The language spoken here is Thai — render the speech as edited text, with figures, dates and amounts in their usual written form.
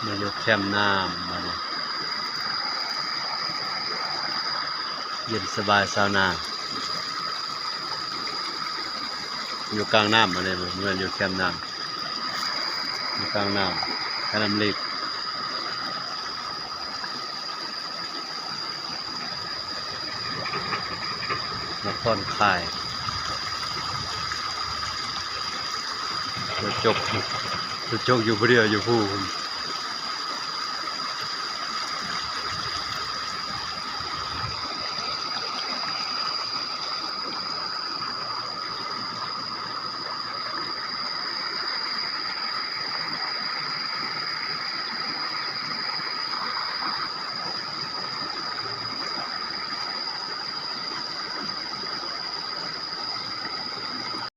มาอยู่แคมป์น้ำมาเย็นสบายซาวนาอยู่กลางน้ำมาเลยเหมือนอยู่แคมป์น้ำอยู่กลางน้ำแค่น้ำเล็กมาผ่อนคลายตัวจกอยู่ผู้เดียวอยู่ผู้